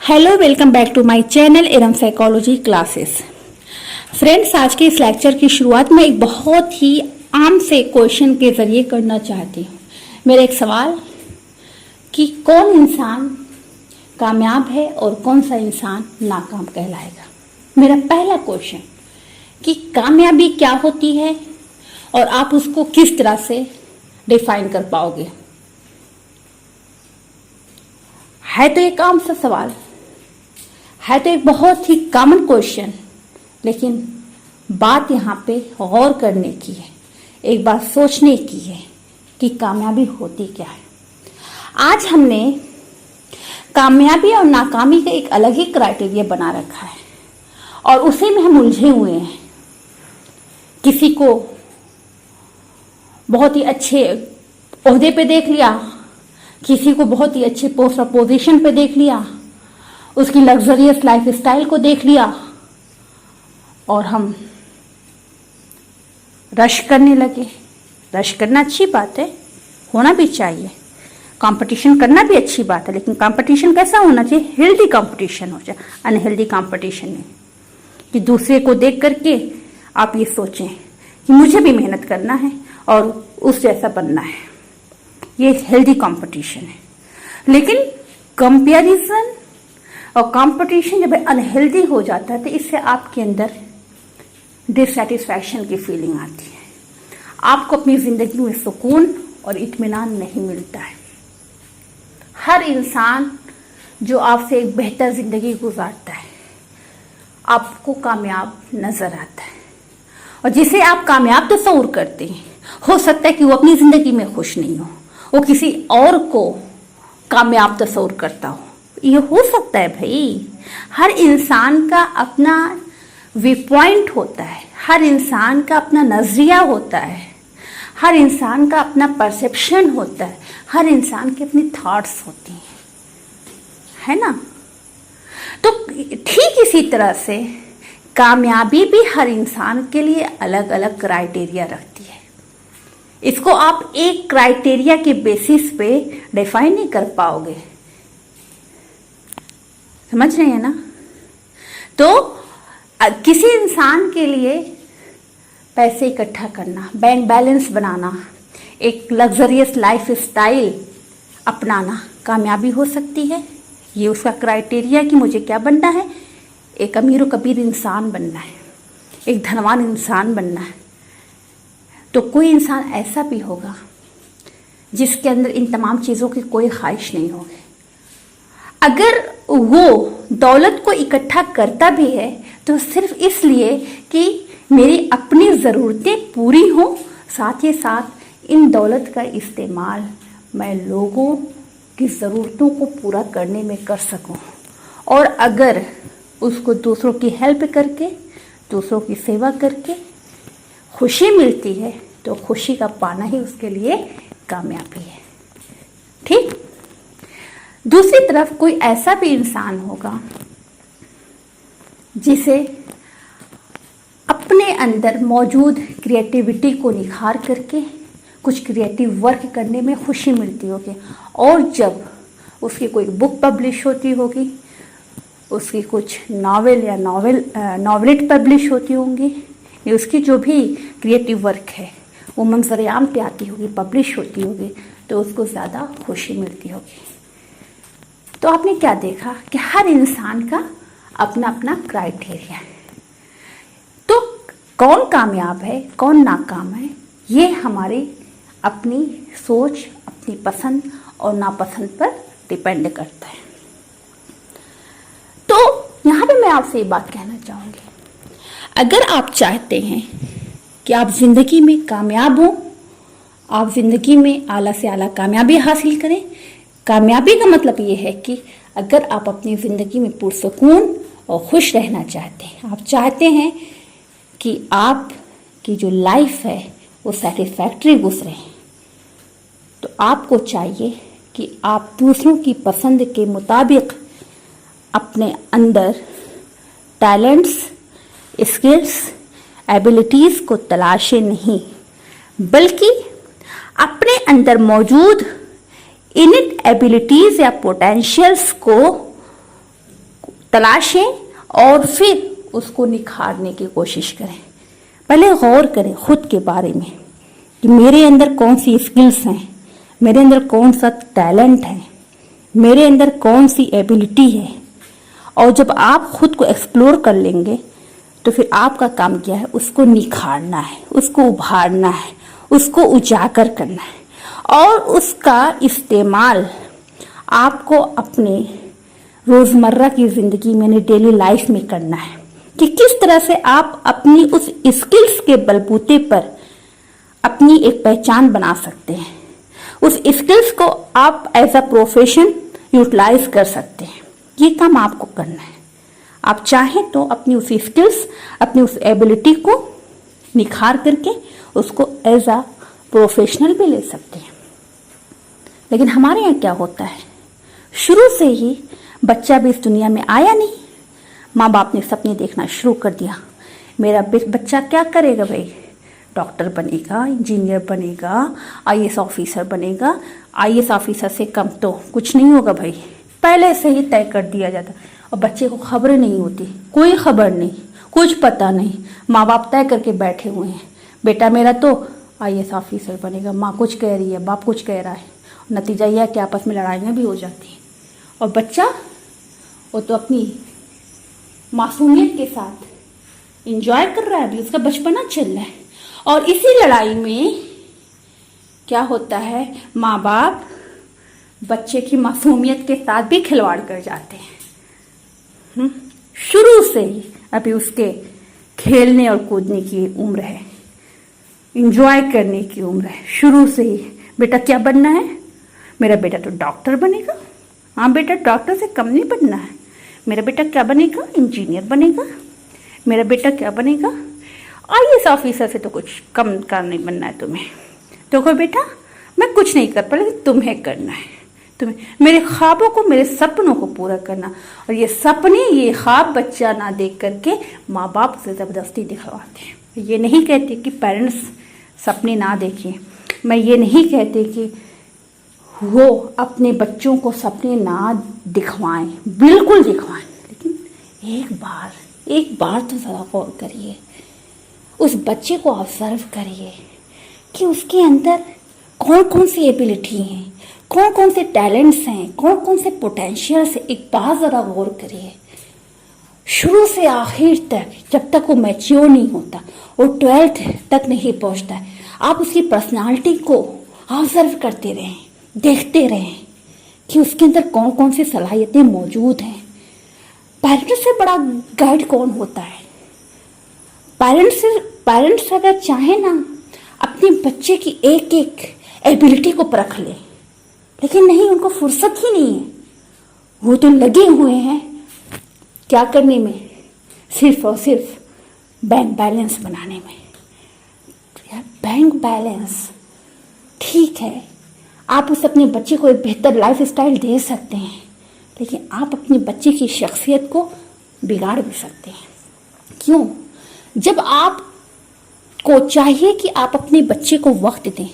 Hello, welcome back to my channel एरम psychology classes. Friends, आज के इस लेक्चर की शुरुआत में एक बहुत ही आम से क्वेश्चन के जरिए करना चाहती हूँ। मेरा एक सवाल कि कौन इंसान कामयाब है और कौन सा इंसान नाकाम कहलाएगा। मेरा पहला क्वेश्चन कि कामयाबी क्या होती है और आप उसको किस तरह से डिफाइन कर पाओगे। है तो एक आम सा सवाल, है तो एक बहुत ही कॉमन क्वेश्चन, लेकिन बात यहाँ पे गौर करने की है, एक बार सोचने की है कि कामयाबी होती क्या है। आज हमने कामयाबी और नाकामी का एक अलग ही क्राइटेरिया बना रखा है और उसी में हम उलझे हुए हैं। किसी को बहुत ही अच्छे ओहदे पे देख लिया, किसी को बहुत ही अच्छे पोस्ट और पोजीशन पे देख लिया, उसकी लग्जरियस लाइफ स्टाइल को देख लिया और हम रश करने लगे। रश करना अच्छी बात है, होना भी चाहिए, कंपटीशन करना भी अच्छी बात है, लेकिन कंपटीशन कैसा होना चाहिए? हेल्दी कंपटीशन हो जाए, अनहेल्दी कंपटीशन नहीं कि दूसरे को देख करके आप ये सोचें कि मुझे भी मेहनत करना है और उस जैसा बनना है। ये हेल्दी कंपटीशन है। लेकिन कंपैरिजन और कंपटीशन जब अनहेल्दी हो जाता है तो इससे आपके अंदर डिससैटिस्फैक्शन की फीलिंग आती है। आपको अपनी जिंदगी में सुकून और इत्मीनान नहीं मिलता है। हर इंसान जो आपसे एक बेहतर जिंदगी गुजारता है आपको कामयाब नजर आता है, और जिसे आप कामयाब तस्वुर करते हैं हो सकता है कि वो अपनी जिंदगी में खुश नहीं हो, वो किसी और को कामयाब तस्वुर करता हो। ये हो सकता है भाई। हर इंसान का अपना व्यू पॉइंट होता है, हर इंसान का अपना नजरिया होता है, हर इंसान का अपना परसेप्शन होता है, हर इंसान की अपनी थॉट्स होती हैं, है ना। तो ठीक इसी तरह से कामयाबी भी हर इंसान के लिए अलग अलग क्राइटेरिया रखती है। इसको आप एक क्राइटेरिया के बेसिस पे डिफाइन नहीं कर पाओगे, समझ रहे हैं ना। तो किसी इंसान के लिए पैसे इकट्ठा करना, बैंक बैलेंस बनाना, एक लग्जरियस लाइफ स्टाइल अपनाना कामयाबी हो सकती है। ये उसका क्राइटेरिया कि मुझे क्या बनना है, एक अमीर व कबीर इंसान बनना है, एक धनवान इंसान बनना है। तो कोई इंसान ऐसा भी होगा जिसके अंदर इन तमाम चीज़ों की कोई ख्वाहिश नहीं होगी। अगर वो दौलत को इकट्ठा करता भी है तो सिर्फ इसलिए कि मेरी अपनी ज़रूरतें पूरी हों, साथ ही साथ इन दौलत का इस्तेमाल मैं लोगों की ज़रूरतों को पूरा करने में कर सकूं। और अगर उसको दूसरों की हेल्प करके, दूसरों की सेवा करके खुशी मिलती है तो खुशी का पाना ही उसके लिए कामयाबी है। ठीक। दूसरी तरफ कोई ऐसा भी इंसान होगा जिसे अपने अंदर मौजूद क्रिएटिविटी को निखार करके कुछ क्रिएटिव वर्क करने में खुशी मिलती होगी, और जब उसकी कोई बुक पब्लिश होती होगी, उसकी कुछ नावल या नॉवलेट पब्लिश होती होंगी, उसकी जो भी क्रिएटिव वर्क है वो मंजर-ए-आम पे आती होगी, पब्लिश होती होगी, तो उसको ज़्यादा खुशी मिलती होगी। तो आपने क्या देखा कि हर इंसान का अपना अपना क्राइटेरिया है। तो कौन कामयाब है, कौन नाकाम है, ये हमारी अपनी सोच, अपनी पसंद और नापसंद पर डिपेंड करता है। तो यहाँ पे मैं आपसे ये बात कहना चाहूँगी, अगर आप चाहते हैं कि आप ज़िंदगी में कामयाब हो, आप ज़िंदगी में आला से आला कामयाबी हासिल करें। कामयाबी का मतलब ये है कि अगर आप अपनी ज़िंदगी में पुरसुकून और खुश रहना चाहते हैं, आप चाहते हैं कि आपकी जो लाइफ है वो सेटिस्फैक्ट्री गुजरे, तो आपको चाहिए कि आप दूसरों की पसंद के मुताबिक अपने अंदर टैलेंट्स, स्किल्स, एबिलिटीज़ को तलाशें नहीं, बल्कि अपने अंदर मौजूद इनिट एबिलिटीज़ या पोटेंशियल्स को तलाशें और फिर उसको निखारने की कोशिश करें। पहले गौर करें खुद के बारे में कि मेरे अंदर कौन सी स्किल्स हैं, मेरे अंदर कौन सा टैलेंट है, मेरे अंदर कौन सी एबिलिटी है। और जब आप खुद को एक्सप्लोर कर लेंगे तो फिर आपका काम क्या है, उसको निखारना है, उसको उभारना है, उसको उजागर करना है और उसका इस्तेमाल आपको अपने रोज़मर्रा की ज़िंदगी में, यानी डेली लाइफ में करना है कि किस तरह से आप अपनी उस स्किल्स के बलबूते पर अपनी एक पहचान बना सकते हैं। उस स्किल्स को आप एज अ प्रोफेशन यूटिलाइज कर सकते हैं। ये काम आपको करना है। आप चाहें तो अपनी उस स्किल्स, अपनी उस एबिलिटी को निखार करके उसको एज अ प्रोफेशनल भी ले सकते हैं। लेकिन हमारे यहाँ क्या होता है, शुरू से ही बच्चा भी इस दुनिया में आया नहीं, माँ बाप ने सपने देखना शुरू कर दिया। मेरा बच्चा क्या करेगा भाई, डॉक्टर बनेगा, इंजीनियर बनेगा, आईएएस ऑफिसर बनेगा। आईएएस ऑफिसर से कम तो कुछ नहीं होगा भाई, पहले से ही तय कर दिया जाता। और बच्चे को खबरें नहीं होती, कोई खबर नहीं, कुछ पता नहीं। माँ बाप तय करके बैठे हुए हैं, बेटा मेरा तो आईएएस ऑफिसर बनेगा। माँ कुछ कह रही है, बाप कुछ कह रहा है, नतीजा यह है कि आपस में लड़ाइयाँ भी हो जाती हैं। और बच्चा वो तो अपनी मासूमियत के साथ एंजॉय कर रहा है, अभी उसका बचपना चल रहा है। और इसी लड़ाई में क्या होता है, माँ बाप बच्चे की मासूमियत के साथ भी खिलवाड़ कर जाते हैं। शुरू से ही अभी उसके खेलने और कूदने की उम्र है, एंजॉय करने की उम्र है। शुरू से ही बेटा क्या बनना है, मेरा बेटा तो डॉक्टर बनेगा। हाँ बेटा, डॉक्टर से कम नहीं बनना है। मेरा बेटा क्या बनेगा, इंजीनियर बनेगा। मेरा बेटा क्या बनेगा, आईएएस ऑफिसर से तो कुछ कम का नहीं बनना है तुम्हें। देखो बेटा, मैं कुछ नहीं कर पा, लेकिन तुम्हें करना है, तुम्हें मेरे ख्वाबों को, मेरे सपनों को पूरा करना। और ये सपने, ये ख्वाब बच्चा ना देख करके माँ बाप से ज़बरदस्ती दिखवाते हैं। ये नहीं कहते कि पेरेंट्स सपने ना देखें, मैं ये नहीं कहती कि वो अपने बच्चों को सपने ना दिखवाएं, बिल्कुल दिखवाएं, लेकिन एक बार तो ज़रा गौर करिए, उस बच्चे को ऑब्जर्व करिए कि उसके अंदर कौन कौन सी एबिलिटी हैं, कौन कौन से टैलेंट्स हैं, कौन कौन से पोटेंशियल्स हैं। एक बार ज़रा गौर करिए, शुरू से आखिर तक, जब तक वो मैच्योर नहीं होता, वो 12th तक नहीं पहुंचता है, आप उसकी पर्सनालिटी को ऑब्जर्व करते रहें, देखते रहें कि उसके अंदर कौन कौन सी सलाहियतें मौजूद हैं। पेरेंट्स से बड़ा गाइड कौन होता है? पेरेंट्स अगर चाहे ना अपने बच्चे की एक एक एबिलिटी को परख ले, लेकिन नहीं, उनको फुर्सत ही नहीं है। वो तो लगे हुए हैं क्या करने में, सिर्फ और सिर्फ बैंक बैलेंस बनाने में। यार बैंक बैलेंस ठीक है, आप उस अपने बच्चे को एक बेहतर लाइफ स्टाइल दे सकते हैं, लेकिन आप अपने बच्चे की शख्सियत को बिगाड़ भी सकते हैं। क्यों? जब आप को चाहिए कि आप अपने बच्चे को वक्त दें,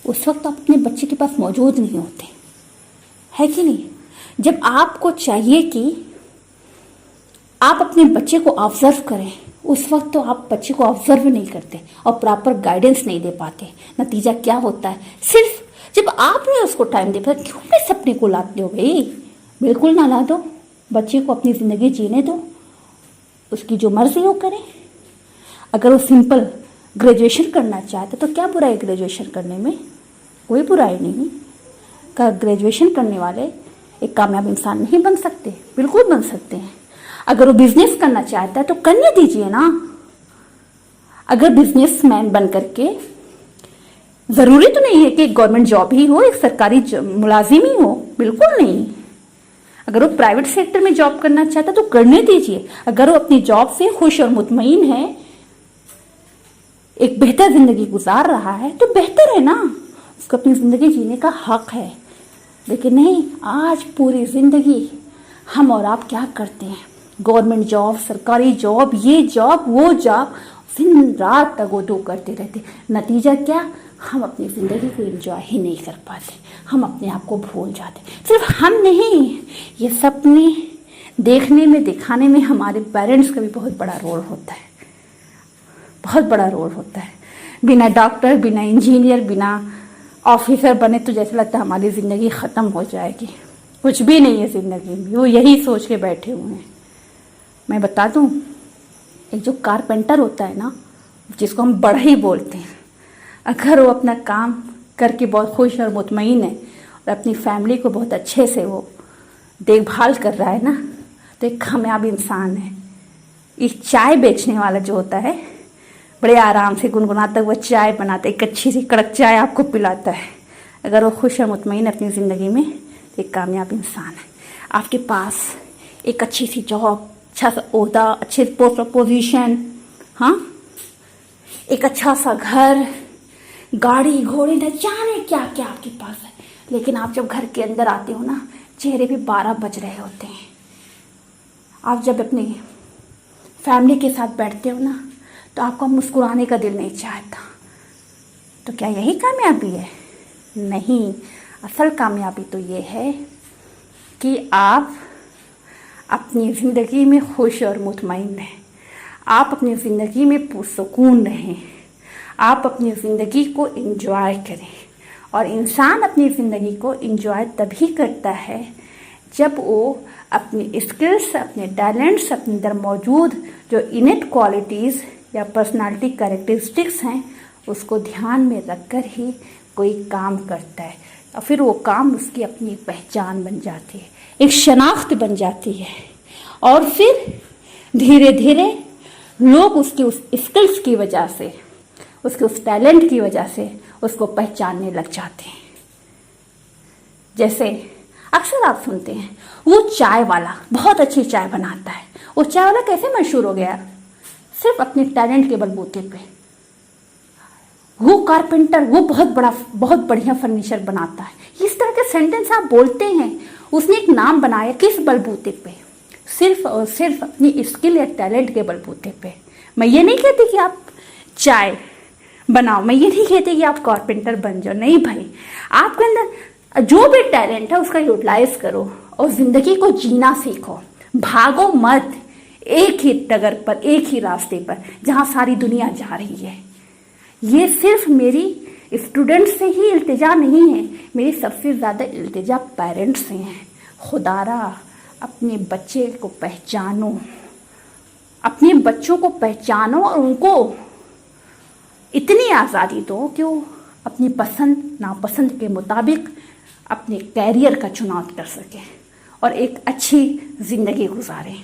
उस वक्त आप अपने बच्चे के पास मौजूद नहीं होते, है कि नहीं? जब आपको चाहिए कि आप अपने बच्चे को ऑब्जर्व करें, उस वक्त तो आप बच्चे को ऑब्जर्व नहीं करते और प्रॉपर गाइडेंस नहीं दे पाते। नतीजा क्या होता है? सिर्फ जब आपने उसको टाइम दे पाया, क्यों अपने सपने को लाते हो भाई? बिल्कुल ना ला दो, बच्चे को अपनी ज़िंदगी जीने दो, उसकी जो मर्जी वो करे। अगर वो सिंपल ग्रेजुएशन करना चाहते तो क्या बुराई ग्रेजुएशन करने में? कोई बुराई नहीं। क्या ग्रेजुएशन करने वाले एक कामयाब इंसान नहीं बन सकते? बिल्कुल बन सकते हैं। अगर वो बिजनेस करना चाहता है तो करने दीजिए ना। अगर बिजनेसमैन बन करके, ज़रूरी तो नहीं है कि गवर्नमेंट जॉब ही हो, एक सरकारी मुलाजिम ही हो, बिल्कुल नहीं। अगर वो प्राइवेट सेक्टर में जॉब करना चाहता है तो करने दीजिए। अगर वो अपनी जॉब से खुश और मुतमईन है, एक बेहतर जिंदगी गुजार रहा है, तो बेहतर है ना, उसको अपनी ज़िंदगी जीने का हक है। लेकिन नहीं, आज पूरी ज़िंदगी हम और आप क्या करते हैं? गवर्नमेंट जॉब, सरकारी जॉब, ये जॉब, वो जॉब, दिन रात तगोदो करते रहते। नतीजा क्या? हम अपनी ज़िंदगी को एंजॉय ही नहीं कर पाते, हम अपने आप को भूल जाते। सिर्फ हम नहीं, ये सपने देखने में, दिखाने में हमारे पेरेंट्स का भी बहुत बड़ा रोल होता है, बहुत बड़ा रोल होता है। बिना डॉक्टर, बिना इंजीनियर, बिना ऑफिसर बने तो जैसे लगता है हमारी ज़िंदगी ख़त्म हो जाएगी, कुछ भी नहीं है ज़िंदगी में। वो यही सोच के बैठे हुए हैं। मैं बता दूँ, एक जो कारपेंटर होता है ना, जिसको हम बढ़ई बोलते हैं, अगर वो अपना काम करके बहुत खुश और मुतमईन है और अपनी फैमिली को बहुत अच्छे से वो देखभाल कर रहा है ना, तो एक कामयाब इंसान है। एक चाय बेचने वाला जो होता है, बड़े आराम से गुनगुनाता हुआ चाय बनाता है, एक अच्छी सी कड़क चाय आपको पिलाता है, अगर वो खुश और मुतमईन है अपनी ज़िंदगी में, तो एक कामयाब इंसान है। आपके पास एक अच्छी सी जॉब, अच्छा सा ओहदा, अच्छे पोस्ट ऑफ पोजीशन, हाँ, एक अच्छा सा घर, गाड़ी घोड़े, न जाने क्या क्या आपके पास है, लेकिन आप जब घर के अंदर आते हो ना, चेहरे पे 12 बज रहे होते हैं। आप जब अपनी फैमिली के साथ बैठते हो ना, तो आपको मुस्कुराने का दिल नहीं चाहता। तो क्या यही कामयाबी है? नहीं, असल कामयाबी तो ये है कि आप अपनी ज़िंदगी में खुश और मुतमईन रहें, आप अपनी ज़िंदगी में पुरसुकून रहें, आप अपनी ज़िंदगी को एंजॉय करें। और इंसान अपनी ज़िंदगी को एंजॉय तभी करता है जब वो अपनी स्किल्स, अपने टैलेंट्स, अपने अंदर मौजूद जो इनेट क्वालिटीज़ या पर्सनालिटी कैरेक्टरिस्टिक्स हैं, उसको ध्यान में रखकर ही कोई काम करता है, और फिर वो काम उसकी अपनी पहचान बन जाती है, एक शनाख्त बन जाती है। और फिर धीरे धीरे लोग उसकी उस स्किल्स की वजह से, उसके उस टैलेंट की वजह से उसको पहचानने लग जाते हैं। जैसे अक्सर आप सुनते हैं, वो चाय वाला बहुत अच्छी चाय बनाता है। वो चाय वाला कैसे मशहूर हो गया? सिर्फ अपने टैलेंट के बलबूते पे। वो कारपेंटर, वो बहुत बढ़िया फर्नीचर बनाता है। इस तरह के सेंटेंस आप बोलते हैं। उसने एक नाम बनाया किस बलबूते पे? सिर्फ और सिर्फ अपनी स्किल या टैलेंट के बलबूते पे। मैं ये नहीं कहती कि आप चाय बनाओ, मैं ये नहीं कहती कि आप कारपेंटर बन जाओ, नहीं भाई, आपके अंदर जो भी टैलेंट है उसका यूटिलाइज करो और जिंदगी को जीना सीखो। भागो मत एक ही डगर पर, एक ही रास्ते पर जहां सारी दुनिया जा रही है। ये सिर्फ मेरी स्टूडेंट से ही इल्तिजा नहीं है, मेरी सबसे ज़्यादा इल्तिजा पेरेंट्स से है। खुदारा अपने बच्चे को पहचानो, अपने बच्चों को पहचानो और उनको इतनी आज़ादी दो कि वो अपनी पसंद नापसंद के मुताबिक अपने कैरियर का चुनाव कर सकें और एक अच्छी ज़िंदगी गुजारें।